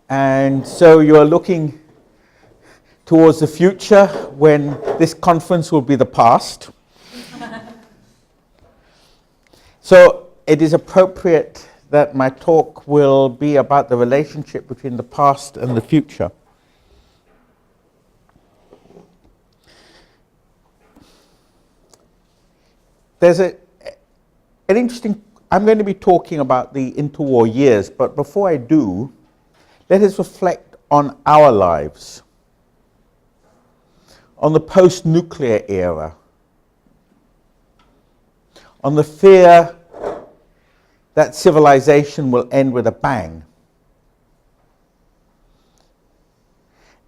And so you are looking towards the future when this conference will be the past. So it is appropriate that my talk will be about the relationship between the past and the future. There's an interesting, I'm going to be talking about the interwar years, but before I do, let us reflect on our lives, on the post-nuclear era, on the fear that civilization will end with a bang,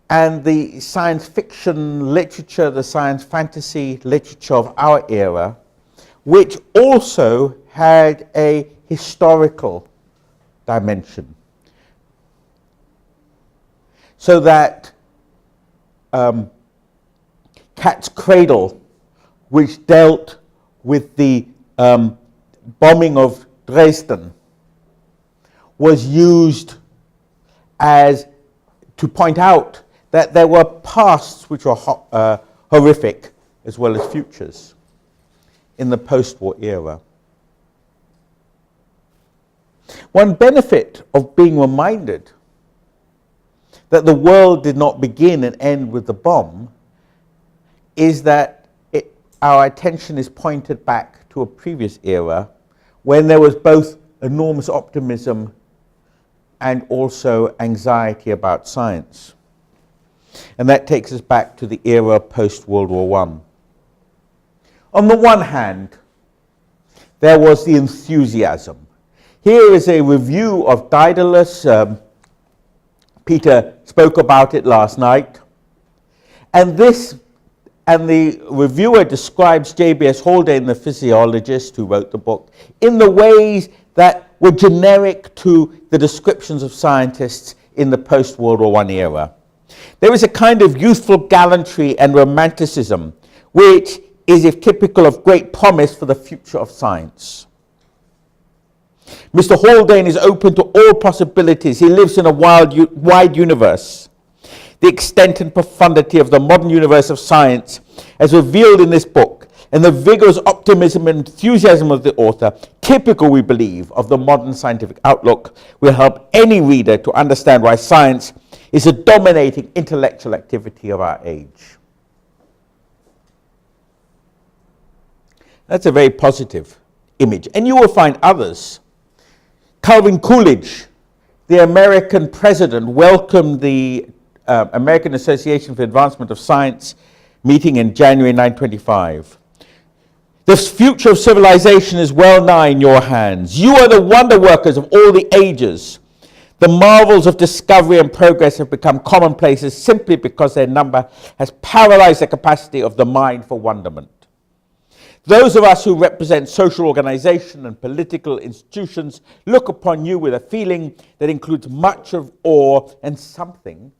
and the science fiction literature, the science fantasy literature of our era, which also had a historical dimension. So that Cat's Cradle, which dealt with the bombing of Dresden, was used as to point out that there were pasts which were horrific as well as futures in the post-war era. One benefit of being reminded that the world did not begin and end with the bomb is that our attention is pointed back to a previous era when there was both enormous optimism and also anxiety about science. And that takes us back to the era post-World War I. On the one hand, there was the enthusiasm. Here is a review of Daedalus. Peter spoke about it last night. And the reviewer describes J.B.S. Haldane, the physiologist who wrote the book, in the ways that were generic to the descriptions of scientists in the post-World War I era. There is a kind of youthful gallantry and romanticism, which is typical of great promise for the future of science. Mr. Haldane is open to all possibilities. He lives in a wide universe. The extent and profundity of the modern universe of science, as revealed in this book, and the vigorous optimism and enthusiasm of the author, typical, we believe, of the modern scientific outlook, will help any reader to understand why science is a dominating intellectual activity of our age. That's a very positive image, and you will find others. Calvin Coolidge, the American president, welcomed the American Association for Advancement of Science meeting in January 1925. The future of civilization is well nigh in your hands. You are the wonder workers of all the ages. The marvels of discovery and progress have become commonplaces simply because their number has paralyzed the capacity of the mind for wonderment. Those of us who represent social organization and political institutions look upon you with a feeling that includes much of awe and something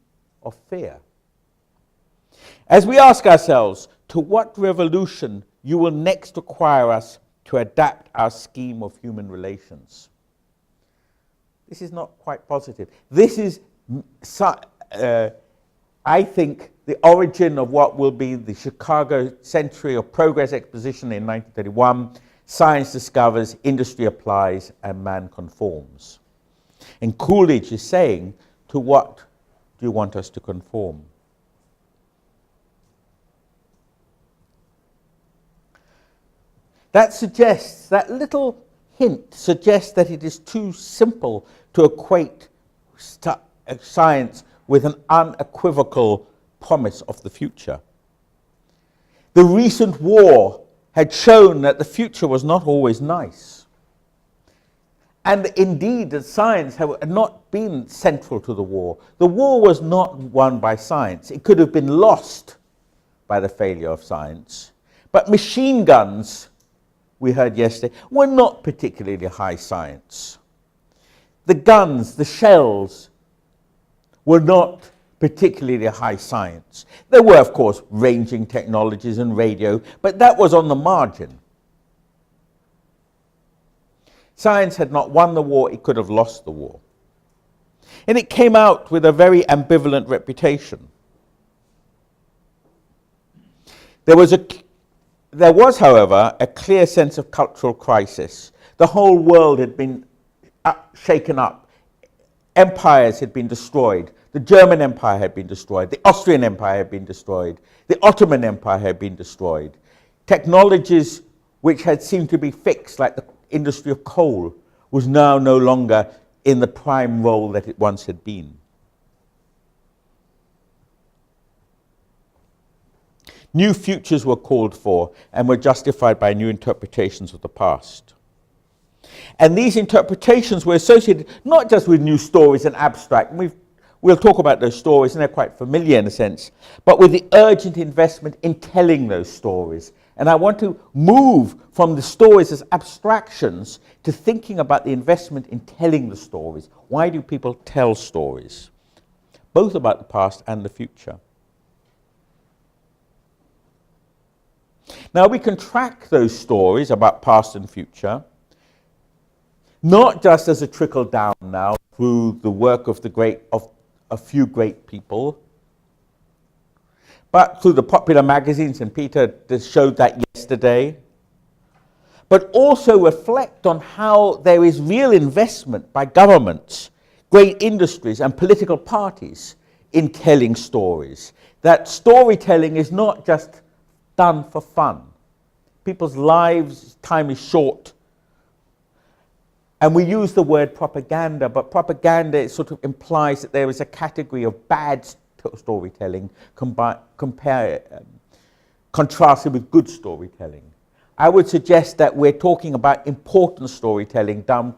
of fear. As we ask ourselves, to what revolution you will next require us to adapt our scheme of human relations? This is not quite positive. This is, I think, the origin of what will be the Chicago Century of Progress Exposition in 1931. Science discovers, industry applies, and man conforms. And Coolidge is saying, to what do you want us to conform? That suggests, that little hint suggests that it is too simple to equate science with an unequivocal promise of the future. The recent war had shown that the future was not always nice. And indeed, that science had not been central to the war. The war was not won by science. It could have been lost by the failure of science. But machine guns, we heard yesterday, were not particularly high science. The guns, the shells, were not particularly high science. There were, of course, ranging technologies and radio, but that was on the margin. Science had not won the war, it could have lost the war. And it came out with a very ambivalent reputation. There was, however, a clear sense of cultural crisis. The whole world had been shaken up. Empires had been destroyed. The German Empire had been destroyed. The Austrian Empire had been destroyed. The Ottoman Empire had been destroyed. Technologies which had seemed to be fixed, like the industry of coal, was now no longer in the prime role that it once had been. New futures were called for and were justified by new interpretations of the past. And these interpretations were associated not just with new stories and abstract, and we'll talk about those stories, and they're quite familiar in a sense, but with the urgent investment in telling those stories. And I want to move from the stories as abstractions to thinking about the investment in telling the stories. Why do people tell stories? Both about the past and the future. Now we can track those stories about past and future, not just as a trickle down now through the work of a few great people, but through the popular magazines, and Peter showed that yesterday, but also reflect on how there is real investment by governments, great industries, and political parties in telling stories. That storytelling is not just done for fun. People's lives, time is short. And we use the word propaganda, but propaganda sort of implies that there is a category of bad storytelling contrasted with good storytelling. I would suggest that we're talking about important storytelling done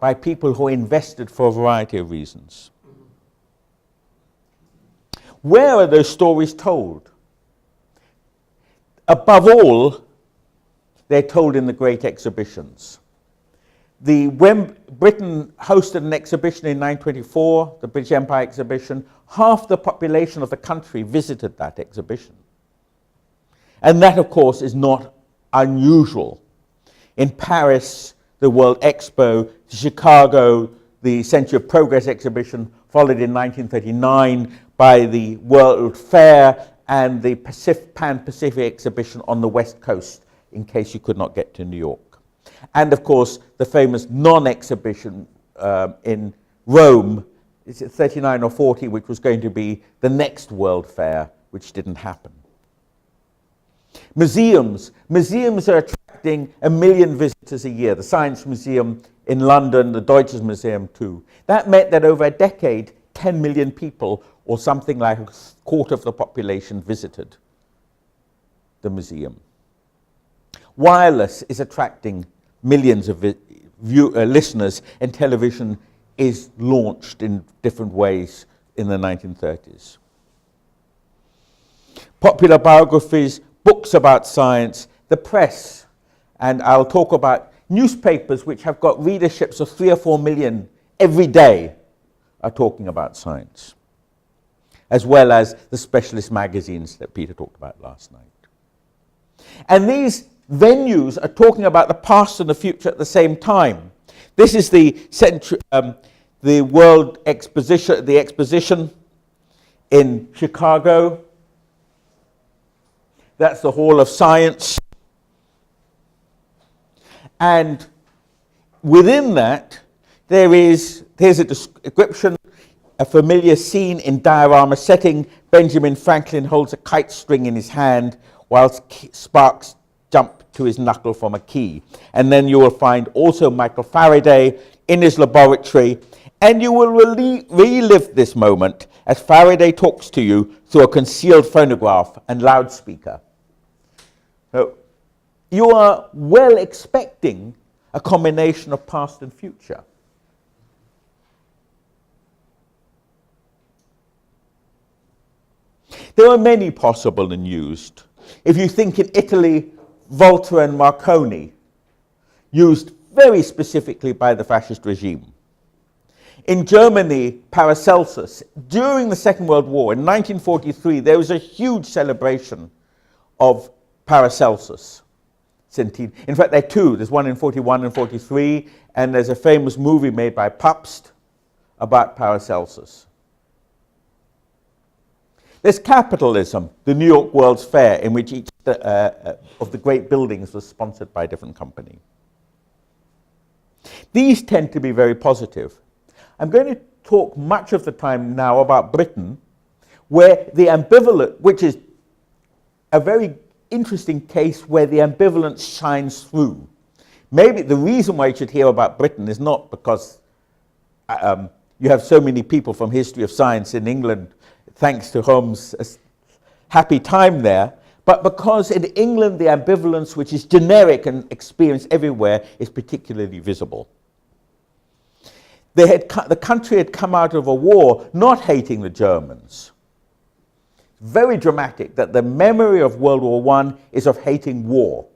by people who are invested for a variety of reasons. Where are those stories told? Above all, they're told in the great exhibitions. When Britain hosted an exhibition in 1924, the British Empire exhibition, half the population of the country visited that exhibition. And that, of course, is not unusual. In Paris, the World Expo, Chicago, the Century of Progress exhibition, followed in 1939 by the World Fair and the Pan-Pacific exhibition on the West Coast, in case you could not get to New York. And of course, the famous non-exhibition in Rome, is it 39 or 40, which was going to be the next World Fair, which didn't happen. Museums are attracting 1 million visitors a year. The Science Museum in London, the Deutsches Museum too. That meant that over a decade, 10 million people, or something like a quarter of the population, visited the museum. Wireless is attracting millions of listeners, and television is launched in different ways in the 1930s. Popular biographies, books about science, the press, and I'll talk about newspapers which have got readerships of 3 or 4 million every day are talking about science, as well as the specialist magazines that Peter talked about last night. And these venues are talking about the past and the future at the same time. This is the World Exposition, the exposition in Chicago. That's the Hall of Science. And within that, here's a description, a familiar scene in diorama setting. Benjamin Franklin holds a kite string in his hand whilst sparks jump to his knuckle from a key. And then you will find also Michael Faraday in his laboratory, and you will relive this moment as Faraday talks to you through a concealed phonograph and loudspeaker. So you are well expecting a combination of past and future. There are many possible and used. If you think in Italy, Volta and Marconi, used very specifically by the fascist regime. In Germany, Paracelsus, during the Second World War, in 1943, there was a huge celebration of Paracelsus. In fact, there are two. There's one in 41 and 43, and there's a famous movie made by Pabst about Paracelsus. There's capitalism, the New York World's Fair, in which each of the great buildings was sponsored by a different company. These tend to be very positive. I'm going to talk much of the time now about Britain, where the ambivalent, which is a very interesting case where the ambivalence shines through. Maybe the reason why you should hear about Britain is not because you have so many people from history of science in England, thanks to Holmes' happy time there, but because in England the ambivalence, which is generic and experienced everywhere, is particularly visible. The country had come out of a war not hating the Germans. Very dramatic that the memory of World War I is of hating war.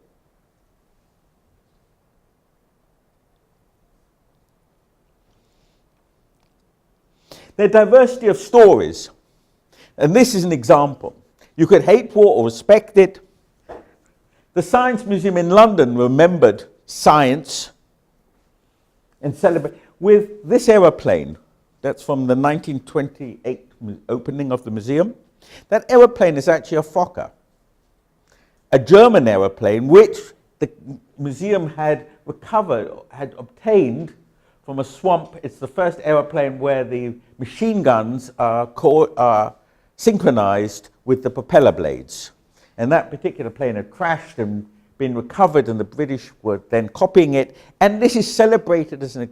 The diversity of stories, and this is an example. You could hate war or respect it. The Science Museum in London remembered science and celebrated with this aeroplane. That's from the 1928 opening of the museum. That aeroplane is actually a Fokker, a German aeroplane which the museum had obtained from a swamp. It's the first aeroplane where the machine guns are synchronized with the propeller blades. And that particular plane had crashed and been recovered, and the British were then copying it. And this is celebrated as an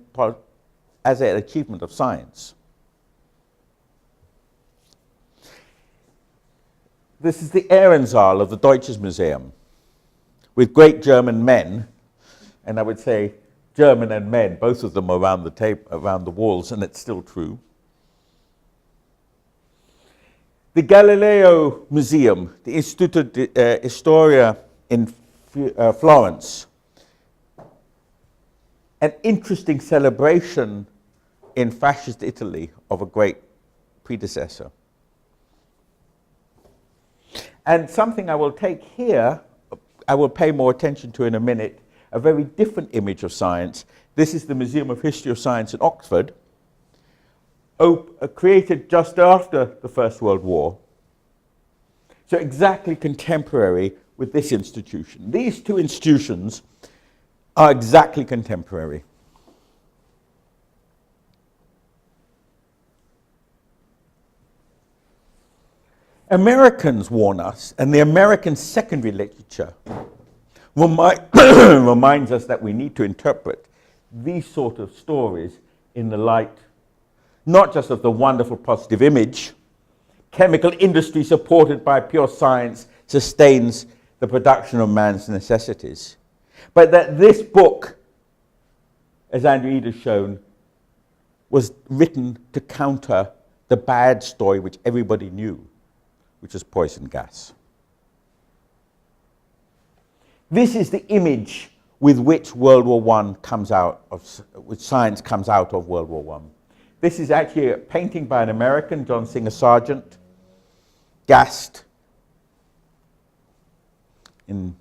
achievement of science. This is the Ehrensaal of the Deutsches Museum, with great German men, and I would say German and men, both of them around the tape, around the walls, and it's still true. The Galileo Museum, the Istituto di Storia in Florence, an interesting celebration in fascist Italy of a great predecessor. And something I will take here, I will pay more attention to in a minute, a very different image of science. This is the Museum of History of Science in Oxford, created just after the First World War. So exactly contemporary with this institution. These two institutions are exactly contemporary. Americans warn us, and the American secondary literature reminds us that we need to interpret these sort of stories in the light not just of the wonderful positive image, chemical industry supported by pure science sustains the production of man's necessities, but that this book, as Andrew Ede has shown, was written to counter the bad story which everybody knew, which is poison gas. This is the image with which World War I comes out of, which science comes out of World War I. This is actually a painting by an American, John Singer Sargent, gassed in.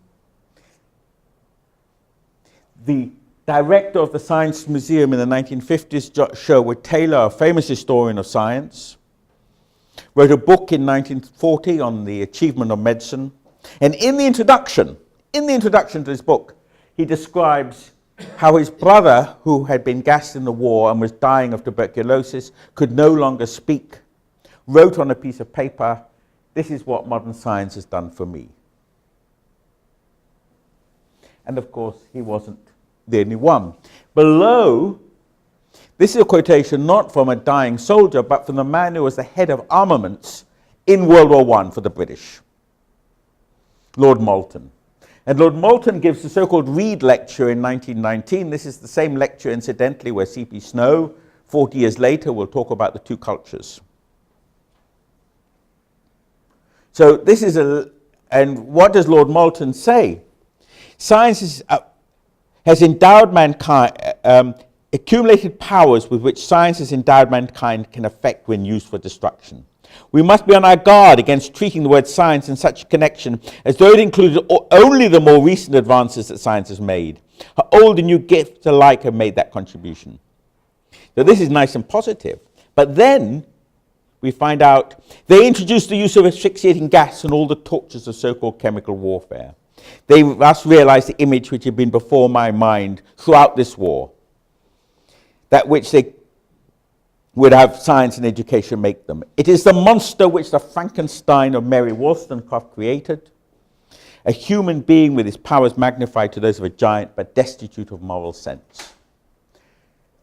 The director of the Science Museum in the 1950s, Sherwood Taylor, a famous historian of science, wrote a book in 1940 on the achievement of medicine. And in the introduction to this book, he describes how his brother, who had been gassed in the war and was dying of tuberculosis, could no longer speak, wrote on a piece of paper, "This is what modern science has done for me." And of course, he wasn't the only one. Below, this is a quotation not from a dying soldier, but from the man who was the head of armaments in World War I for the British, Lord Moulton. And Lord Moulton gives the so-called Reed Lecture in 1919. This is the same lecture, incidentally, where C.P. Snow, 40 years later, will talk about the two cultures. So this is and what does Lord Moulton say? Science has endowed mankind, accumulated powers with which science has endowed mankind can affect when used for destruction. We must be on our guard against treating the word science in such a connection as though it included only the more recent advances that science has made. Her old and new gifts alike have made that contribution. So this is nice and positive. But then we find out they introduced the use of asphyxiating gas and all the tortures of so-called chemical warfare. They thus realized the image which had been before my mind throughout this war, that which they would have science and education make them. It is the monster which the Frankenstein of Mary Wollstonecraft created, a human being with his powers magnified to those of a giant but destitute of moral sense.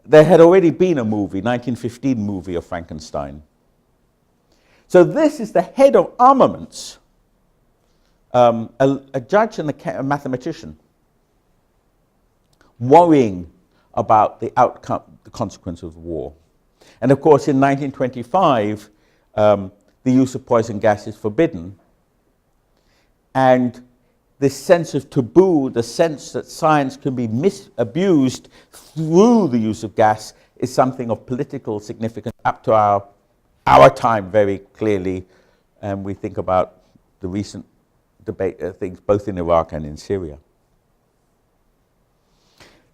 There had already been a movie, 1915 movie of Frankenstein. So this is the head of armaments, a judge and a mathematician, worrying about the outcome, the consequence of the war. And of course, in 1925, the use of poison gas is forbidden. And this sense of taboo, the sense that science can be abused through the use of gas, is something of political significance up to our time very clearly. And we think about the recent debate, things both in Iraq and in Syria.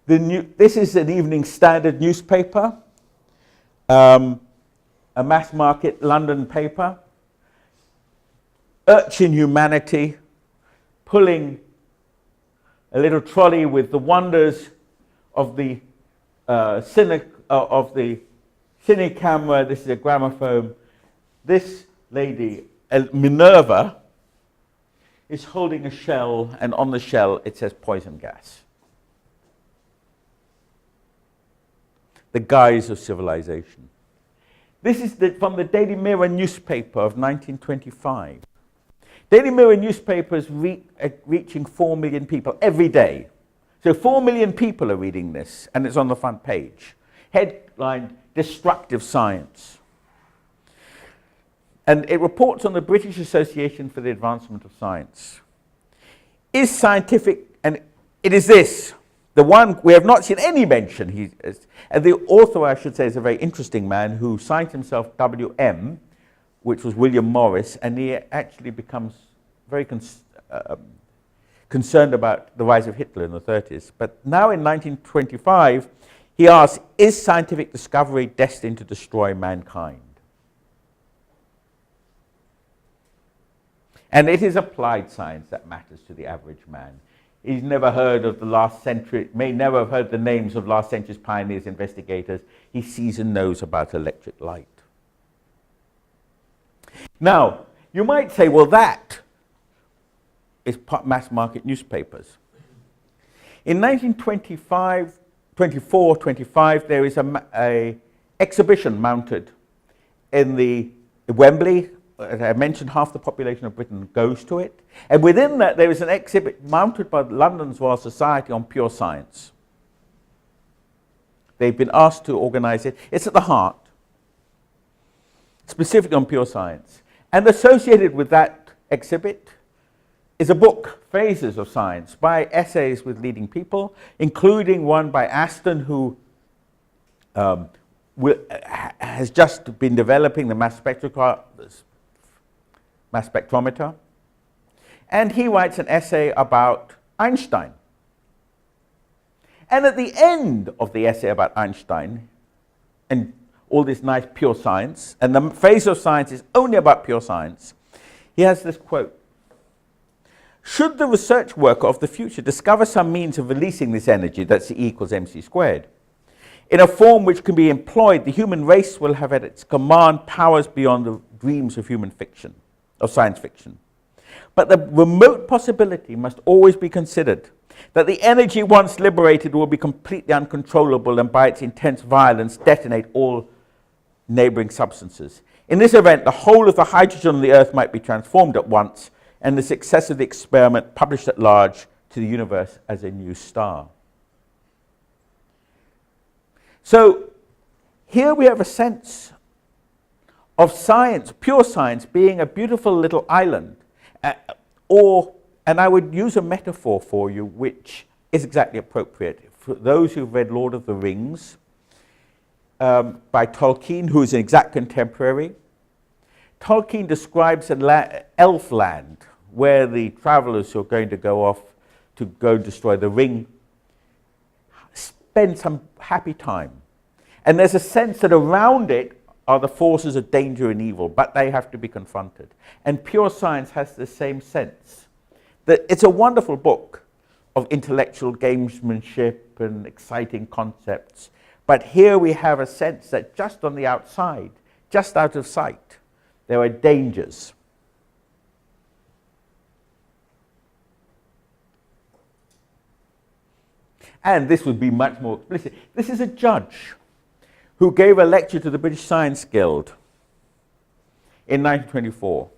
This is an Evening Standard newspaper, a mass market London paper, urchin humanity, pulling a little trolley with the wonders of the cine camera. This is a gramophone. This lady, Minerva, is holding a shell, and on the shell it says poison gas. The guise of civilization. This is from the Daily Mirror newspaper of 1925. Daily Mirror newspaper is reaching 4 million people every day. So 4 million people are reading this, and it's on the front page. Headline, Destructive Science. And it reports on the British Association for the Advancement of Science. Is scientific, and it is this, the one we have not seen any mention. And the author, I should say, is a very interesting man who signed himself WM, which was William Morris, and he actually becomes very concerned about the rise of Hitler in the 30s. But now in 1925, he asks, is scientific discovery destined to destroy mankind? And it is applied science that matters to the average man. He's never heard of the last century, may never have heard the names of last century's pioneers, investigators. He sees and knows about electric light. Now, you might say, well, that is mass market newspapers. In 1924-25, there is an exhibition mounted in the Wembley. As I mentioned, half the population of Britain goes to it. And within that, there is an exhibit mounted by London's Royal Society on pure science. They've been asked to organize it. It's at the Heart, specifically on pure science. And associated with that exhibit is a book, Phases of Science, by essays with leading people, including one by Aston, who has just been developing the mass spectrometer. And he writes an essay about Einstein. And at the end of the essay about Einstein, and all this nice pure science, and the phase of science is only about pure science, he has this quote: should the research worker of the future discover some means of releasing this energy, that's E equals mc squared, in a form which can be employed, the human race will have at its command powers beyond the dreams of human fiction, of science fiction. But the remote possibility must always be considered that the energy once liberated will be completely uncontrollable and by its intense violence detonate all neighboring substances. In this event, the whole of the hydrogen on the earth might be transformed at once, and the success of the experiment published at large to the universe as a new star. So here we have a sense of science, pure science, being a beautiful little island, and I would use a metaphor for you which is exactly appropriate. For those who've read Lord of the Rings by Tolkien, who is an exact contemporary, Tolkien describes an elf land where the travelers who are going to go off to go destroy the ring spend some happy time. And there's a sense that around it are the forces of danger and evil, but they have to be confronted. And Pure Science has the same sense. That it's a wonderful book of intellectual gamesmanship and exciting concepts, but here we have a sense that just on the outside, just out of sight, there are dangers. And this would be much more explicit. This is a judge who gave a lecture to the British Science Guild in 1924.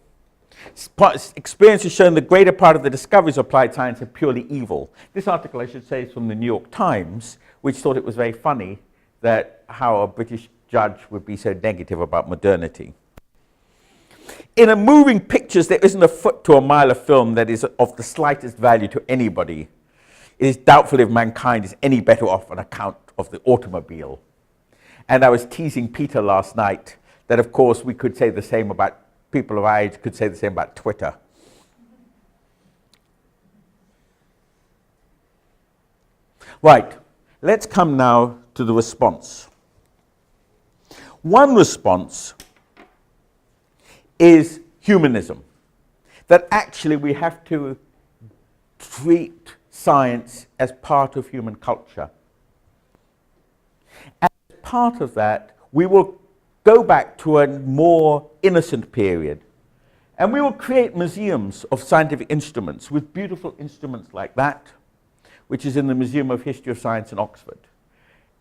Experience has shown the greater part of the discoveries of applied science are purely evil. This article, I should say, is from the New York Times, which thought it was very funny that how a British judge would be so negative about modernity. In a moving pictures, there isn't a foot to a mile of film that is of the slightest value to anybody. It is doubtful if mankind is any better off on account of the automobile. And I was teasing Peter last night that, of course, we could say the same about people of our age, could say the same about Twitter. Right, let's come now to the response. One response is humanism, that actually we have to treat science as part of human culture. As part of that, we will go back to a more innocent period, and we will create museums of scientific instruments with beautiful instruments like that, which is in the Museum of History of Science in Oxford.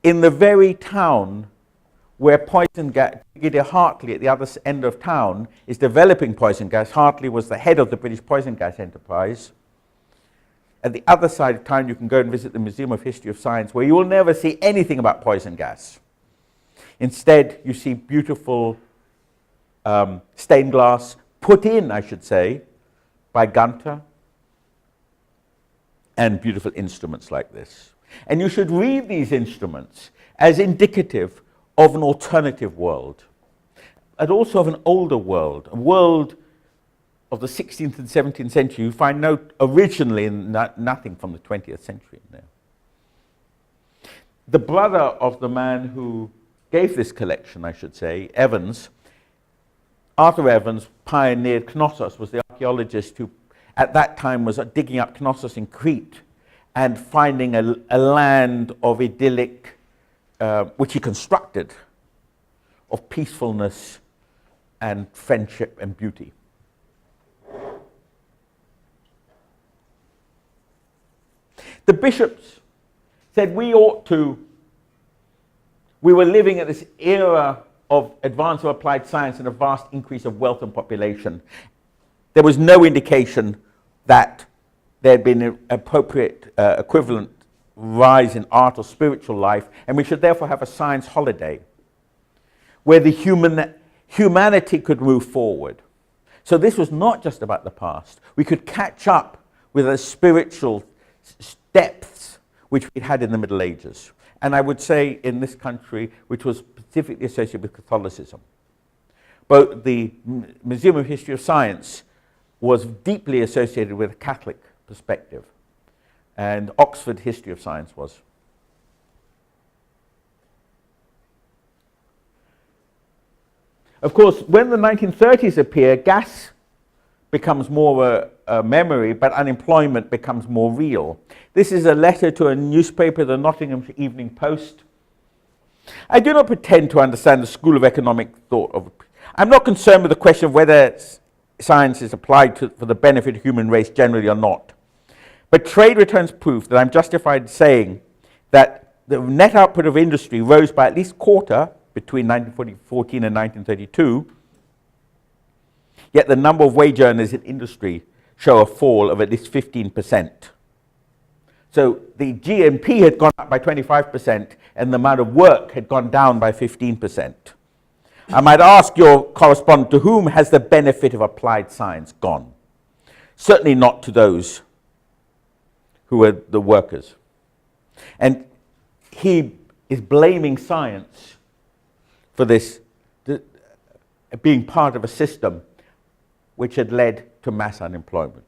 In the very town where poison gas, Brigadier Hartley at the other end of town is developing poison gas. Hartley was the head of the British poison gas enterprise. At the other side of town, you can go and visit the Museum of History of Science, where you will never see anything about poison gas. Instead, you see beautiful stained glass, put in, I should say, by Gunter, and beautiful instruments like this. And you should read these instruments as indicative of an alternative world, and also of an older world, a world of the 16th and 17th century. You find originally nothing from the 20th century in there. The brother of the man who gave this collection, I should say, Evans, Arthur Evans, pioneered Knossos, was the archaeologist who at that time was digging up Knossos in Crete and finding a land of idyllic, which he constructed, of peacefulness and friendship and beauty. The bishops said we were living at this era of advance of applied science and a vast increase of wealth and population. There was no indication that there had been an appropriate equivalent rise in art or spiritual life, and we should therefore have a science holiday where the humanity could move forward. So this was not just about the past. We could catch up with the spiritual depths which we had in the Middle Ages, and I would say in this country, which was specifically associated with Catholicism. Both the Museum of History of Science was deeply associated with a Catholic perspective, and Oxford History of Science was. Of course, when the 1930s appear, gas becomes more a memory, but unemployment becomes more real. This is a letter to a newspaper, the Nottingham Evening Post. I do not pretend to understand the school of economic thought. I'm not concerned with the question of whether science is applied for the benefit of the human race generally or not. But trade returns proof that I'm justified in saying that the net output of industry rose by at least a quarter between 1914 and 1932, yet the number of wage earners in industry show a fall of at least 15%. So the GNP had gone up by 25%, and the amount of work had gone down by 15%. I might ask your correspondent, to whom has the benefit of applied science gone? Certainly not to those who were the workers. And he is blaming science for this being part of a system which had led to mass unemployment.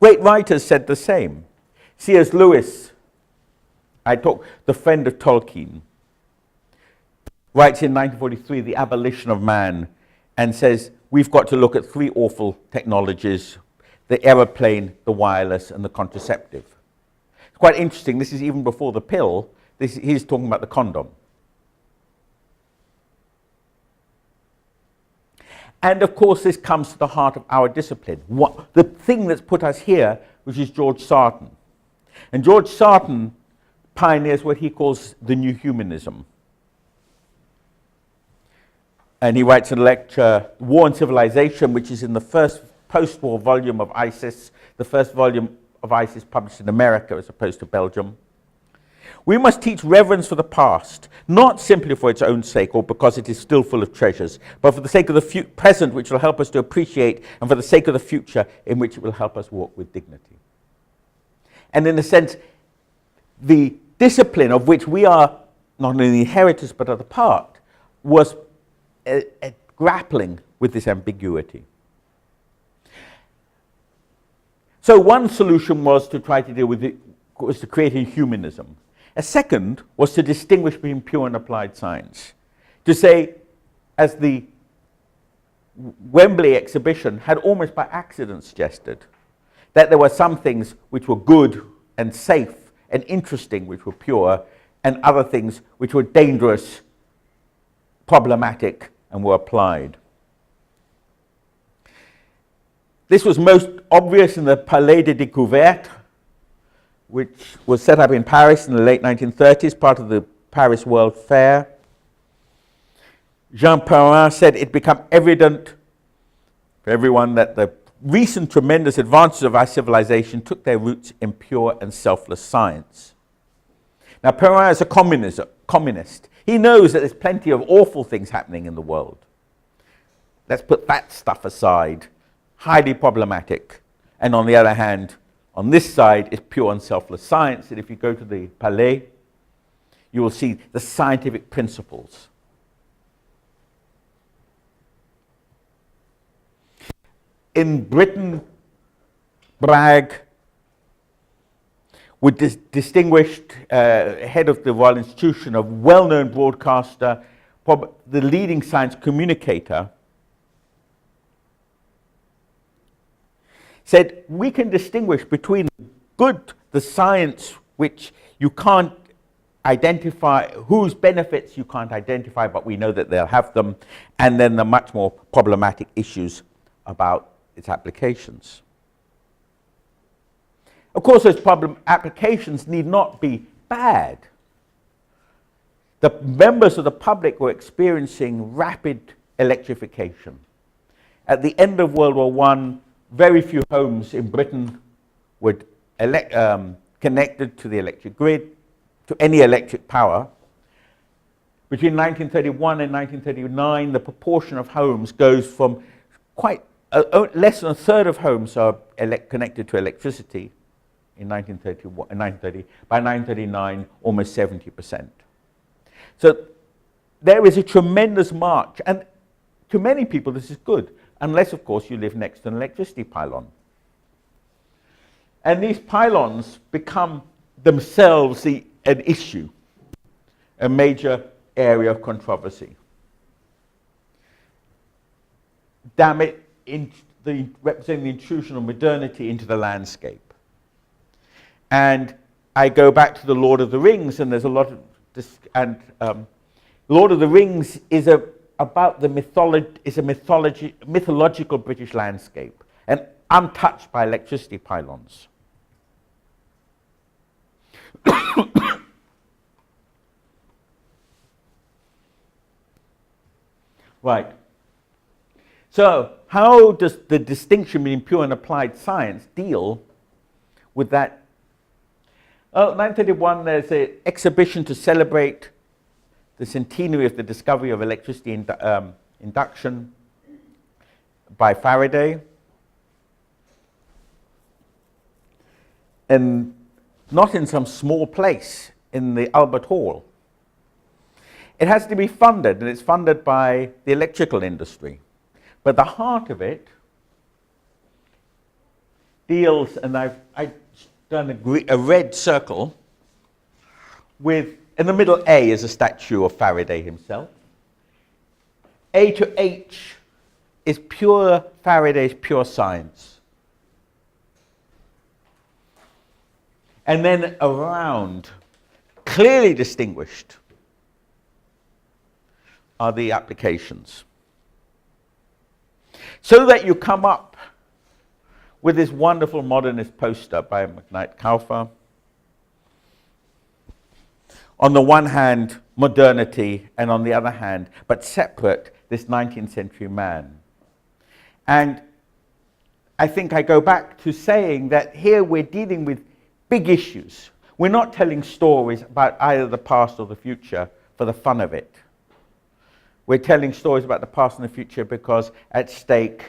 Great writers said the same. C.S. Lewis the friend of Tolkien, writes in 1943, The Abolition of Man, and says, we've got to look at three awful technologies: the aeroplane, the wireless, and the contraceptive. It's quite interesting. This is even before the pill. He's talking about the condom. And of course, this comes to the heart of our discipline. The thing that's put us here, which is George Sarton. And George Sarton pioneers what he calls the new humanism. And he writes a lecture, War and Civilization, which is in the first post-war volume of ISIS, the first volume of ISIS published in America as opposed to Belgium. We must teach reverence for the past, not simply for its own sake or because it is still full of treasures, but for the sake of the present, which will help us to appreciate, and for the sake of the future, in which it will help us walk with dignity. And in a sense, the discipline of which we are not only the inheritors but are the part was grappling with this ambiguity. So one solution was to try to deal with it, was to create a humanism. A second was to distinguish between pure and applied science. To say, as the Wembley exhibition had almost by accident suggested, that there were some things which were good and safe and interesting, which were pure, and other things which were dangerous, problematic, and were applied. This was most obvious in the Palais des Découvertes, which was set up in Paris in the late 1930s, part of the Paris World Fair. Jean Perrin said it became evident for everyone that the recent tremendous advances of our civilization took their roots in pure and selfless science. Now, Perrin is a communist. He knows that there's plenty of awful things happening in the world. Let's put that stuff aside. Highly problematic. And on the other hand, on this side is pure and selfless science. And if you go to the Palais, you will see the scientific principles. In Britain, Bragg would distinguished head of the Royal Institution, a well-known broadcaster, the leading science communicator, said we can distinguish between the science which you can't identify, whose benefits you can't identify, but we know that they'll have them, and then the much more problematic issues about its applications. Of course, those applications need not be bad. The members of the public were experiencing rapid electrification. At the end of World War I, very few homes in Britain were connected to the electric grid, to any electric power. Between 1931 and 1939, the proportion of homes goes from less than a third of homes are connected to electricity in 1930. By 1939, almost 70%. So there is a tremendous march, and to many people this is good, unless, of course, you live next to an electricity pylon. And these pylons become themselves an issue, a major area of controversy. Representing the intrusion of modernity into the landscape. And I go back to the Lord of the Rings, and there's a lot of this, and Lord of the Rings is about the mythological British landscape, and untouched by electricity pylons. Right. So, how does the distinction between pure and applied science deal with that? Well, 1931, there's an exhibition to celebrate the centenary of the discovery of electricity induction by Faraday. And not in some small place in the Albert Hall. It has to be funded, and it's funded by the electrical industry. But the heart of it deals, and I've done a red circle, with, in the middle A is a statue of Faraday himself. A to H is pure Faraday's pure science. And then around, clearly distinguished, are the applications. So that you come up with this wonderful modernist poster by McKnight Kauffer. On the one hand, modernity, and on the other hand, but separate, this 19th century man. And I think I go back to saying that here we're dealing with big issues. We're not telling stories about either the past or the future for the fun of it. We're telling stories about the past and the future because at stake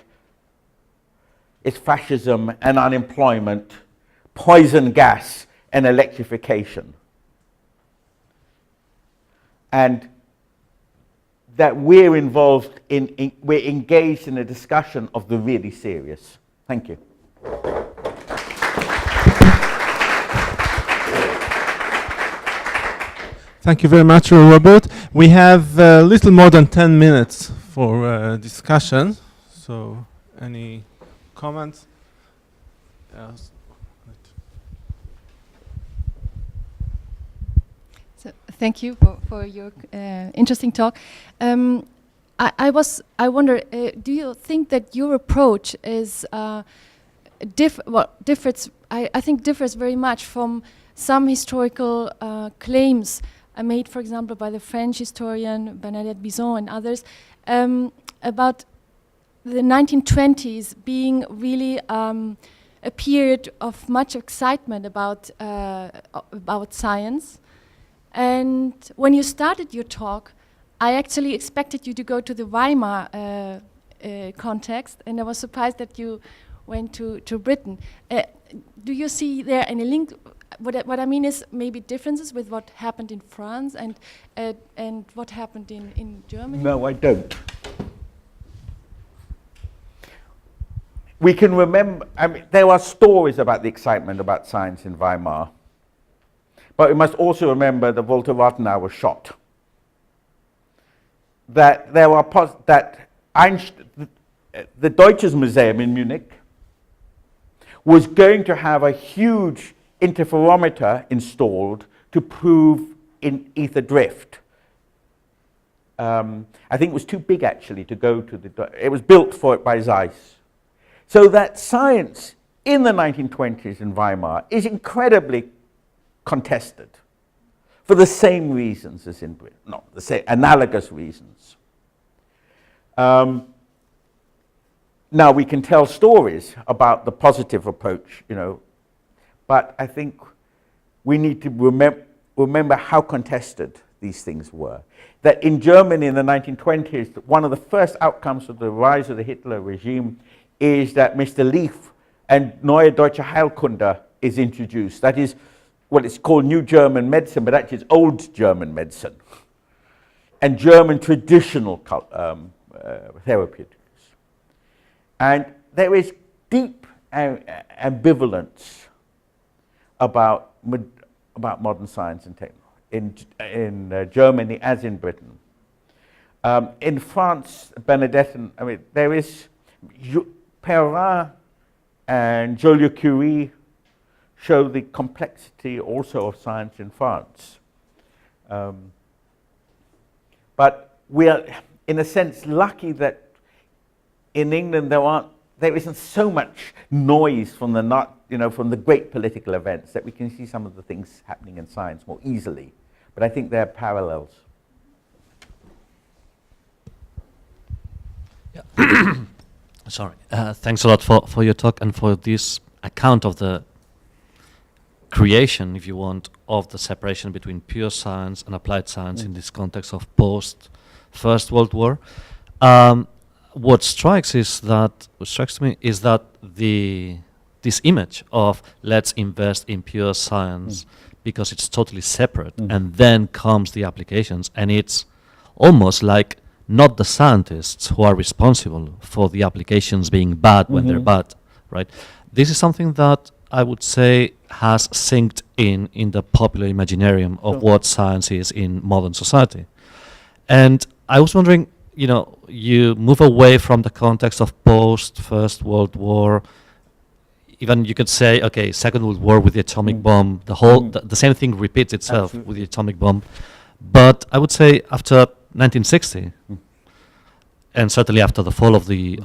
is fascism and unemployment, poison gas and electrification. And that we're involved in, we're engaged in a discussion of the really serious. Thank you. Thank you very much, Robert. We have a little more than 10 minutes for discussion. So, any comments? Yes. So, thank you for your interesting talk. I wonder, do you think that your approach is differs? I think differs very much from some historical claims made, for example, by the French historian Bernadette Bison and others, about the 1920s being really a period of much excitement about science. And when you started your talk, I actually expected you to go to the Weimar context, and I was surprised that you went to Britain. Do you see there any link? What I mean is maybe differences with what happened in France and what happened in Germany? No, I don't. We can remember, I mean, there are stories about the excitement about science in Weimar, but we must also remember that Walter Rathenau was shot. That there were the Deutsches Museum in Munich was going to have a huge interferometer installed to prove in ether drift. I think it was too big actually to go to it was built for it by Zeiss. So that science in the 1920s in Weimar is incredibly contested for the same reasons as in Britain, not the same, analogous reasons. Now we can tell stories about the positive approach, you know, but I think we need to remember how contested these things were. That in Germany in the 1920s, one of the first outcomes of the rise of the Hitler regime is that Mr. Lief and Neue Deutsche Heilkunde is introduced. That is what it's called New German Medicine, but actually it's Old German Medicine and German traditional therapeutics. And there is deep ambivalence about modern science and technology in Germany as in Britain. In France, Bernadette, I mean, there is Perrin and Joliot-Curie show the complexity also of science in France. But we are, in a sense, lucky that in England there isn't so much noise from from the great political events that we can see some of the things happening in science more easily. But I think there are parallels. Yeah. Sorry. Thanks a lot for your talk and for this account of the creation, if you want, of the separation between pure science and applied science in this context of post-First World War. What strikes me is that this image of let's invest in pure science because it's totally separate, and then comes the applications, and it's almost like not the scientists who are responsible for the applications being bad when they're bad, right? This is something that I would say, has synced in the popular imaginarium of Sure. what science is in modern society. And I was wondering, you know, you move away from the context of post-First World War. Even you could say, okay, Second World War with the atomic Mm. bomb, the whole, Mm. the same thing repeats itself Absolutely. with the atomic bomb. But I would say after 1960, Mm. and certainly after the fall of the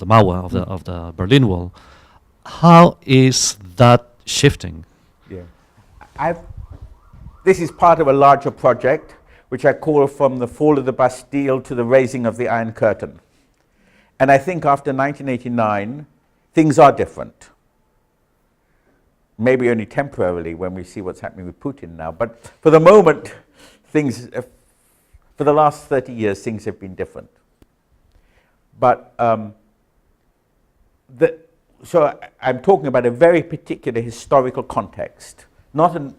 Mauer, Mm. of the Berlin Wall, how is that shifting? Yeah. This is part of a larger project, which I call From the Fall of the Bastille to the Raising of the Iron Curtain. And I think after 1989, things are different. Maybe only temporarily when we see what's happening with Putin now. But for the moment, things, for the last 30 years, things have been different. But so I'm talking about a very particular historical context, not an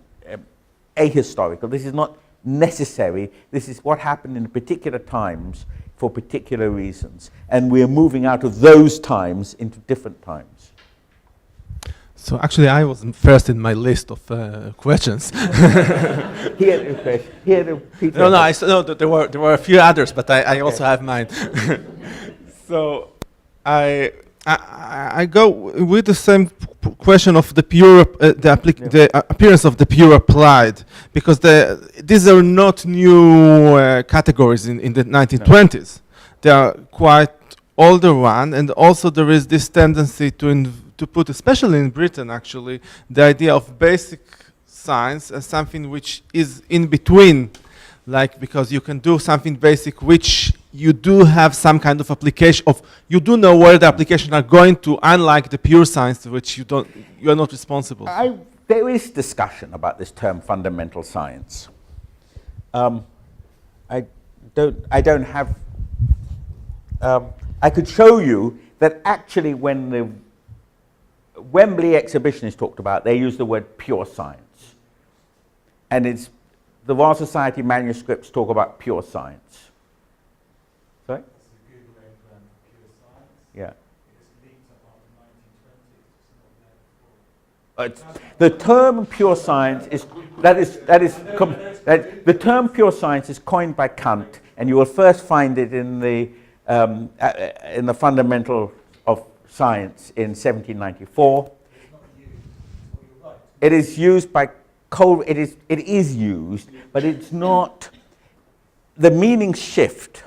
ahistorical. This is not necessary. This is what happened in particular times for particular reasons. And we're moving out of those times into different times. So actually, I was first in my list of questions. Here, Peter. No, there were a few others, but I also have mine. So I go with the same question of the pure the appearance of the pure applied, because these are not new categories in the 1920s. They are quite older one, and also there is this tendency to put, especially in Britain actually, the idea of basic science as something which is in between, like, because you can do something basic which you do have some kind of application of, you do know where the applications are going to, unlike the pure science which you are not responsible. There is discussion about this term fundamental science. I don't have, I could show you that actually when the Wembley exhibition is talked about, they use the word pure science. And the Royal Society manuscripts talk about pure science. Sorry? Yeah. The term pure science is the term pure science is coined by Kant, and you will first find it in the Fundamental of Science in 1794. It is used by it is used, but it's not. The meanings shift,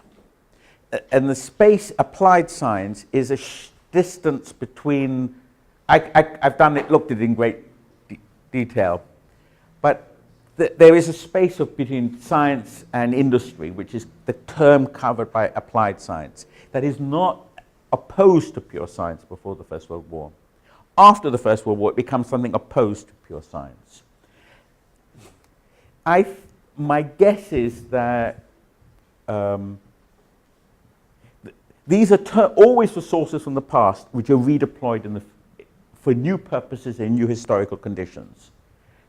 and the space applied science is a distance between. I've looked at it in great detail, but there is a space between science and industry, which is the term covered by applied science, that is not opposed to pure science before the First World War. After the First World War, it becomes something opposed to pure science. My guess is that these are always resources from the past which are redeployed for new purposes and new historical conditions.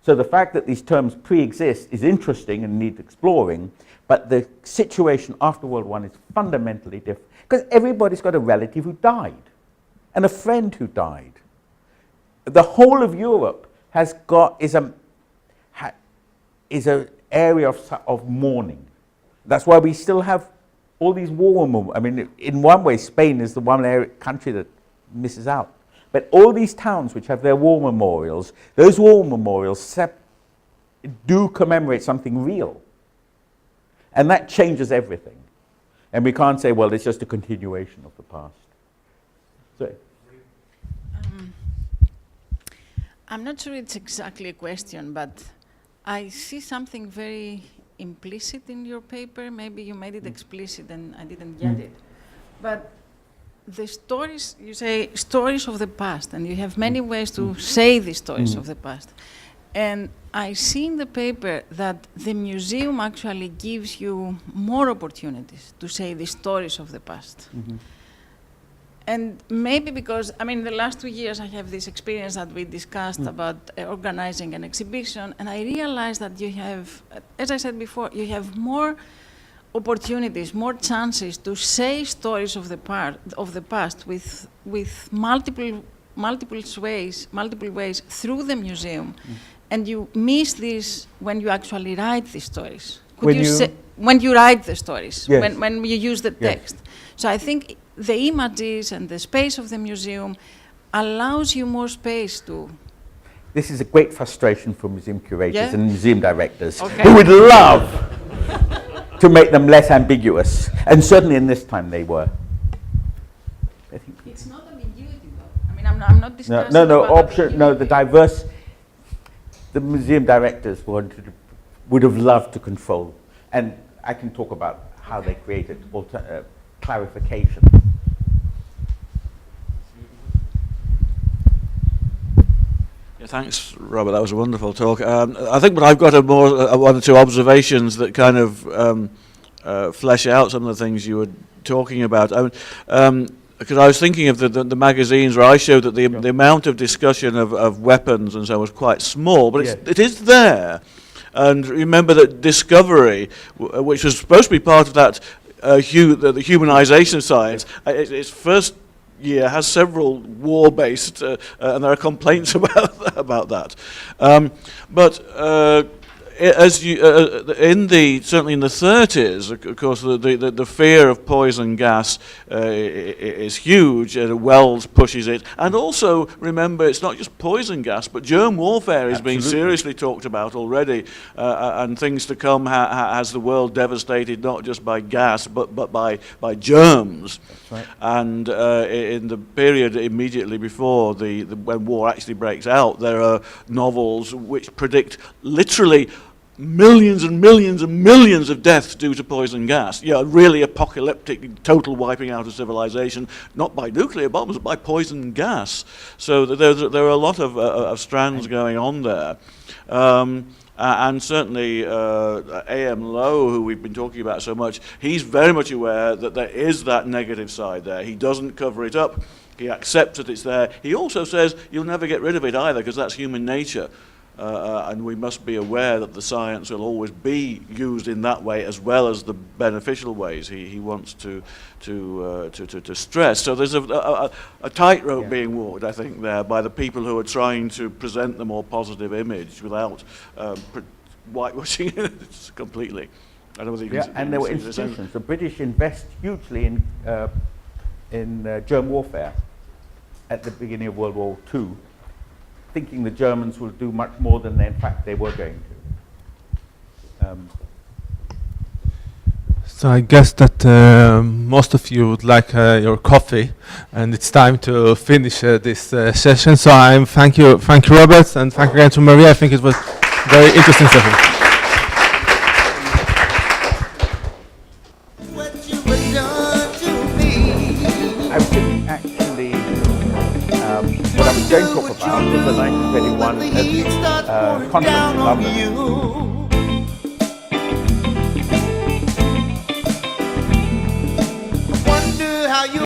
So the fact that these terms pre-exist is interesting and needs exploring, but the situation after World War I is fundamentally different, because everybody's got a relative who died and a friend who died. The whole of Europe is an area of mourning. That's why we still have all these war memorials. I mean, in one way, Spain is the one country that misses out. But all these towns which have their war memorials, those war memorials do commemorate something real. And that changes everything. And we can't say, well, it's just a continuation of the past. So, I'm not sure it's exactly a question, but I see something very implicit in your paper. Maybe you made it explicit and I didn't get it. But the stories, you say stories of the past, and you have many ways to say the stories of the past. And I see in the paper that the museum actually gives you more opportunities to say the stories of the past. And maybe because, I mean, the last 2 years I have this experience that we discussed about organizing an exhibition, and I realized that you have, as I said before, you have more opportunities, more chances to say stories of the past with multiple multiple ways through the museum, and you miss this when you actually write the stories. When you write the stories, Yes. when you use the Yes. text. So I think the images and the space of the museum allows you more space to. This is a great frustration for museum curators Yeah? and museum directors Okay. who would love to make them less ambiguous. And certainly in this time they were. I think It's not ambiguity, though. I mean, I'm not discussing. no, about option, no, the diverse, the museum directors would have loved to control. And I can talk about how they created clarification. Yeah, thanks, Robert. That was a wonderful talk. I think, but I've got one or two observations that kind of flesh out some of the things you were talking about. Because I was thinking of the magazines where I showed that the amount of discussion of weapons and so on was quite small, but it is there. And remember that Discovery, which was supposed to be part of that the humanization of science, its first year has several war-based, and there are complaints about that. As you, certainly in the 30s, of course, the fear of poison gas is huge. Wells pushes it, and also remember, it's not just poison gas, but germ warfare is being seriously talked about already, and things to come has the world devastated not just by gas, but by germs. That's right. And in the period immediately before when war actually breaks out, there are novels which predict literally millions and millions and millions of deaths due to poison gas. Yeah, really apocalyptic, total wiping out of civilization, not by nuclear bombs, but by poison gas. So there are a lot of strands going on there. And certainly A.M. Lowe, who we've been talking about so much, he's very much aware that there is that negative side there. He doesn't cover it up. He accepts that it's there. He also says you'll never get rid of it either, because that's human nature. And we must be aware that the science will always be used in that way as well as the beneficial ways he wants to stress. So there's a tightrope being walked, I think, there by the people who are trying to present the more positive image without whitewashing it completely. I don't know whether you can and there were institutions. The British invest hugely in germ warfare at the beginning of World War II, thinking the Germans will do much more than in fact they were going to. So I guess that most of you would like your coffee, and it's time to finish this session. So thank you, Robert, and thank you again to Maria. I think it was a very interesting session. I was thinking actually what I was going to talk about was the 1931 conference in London.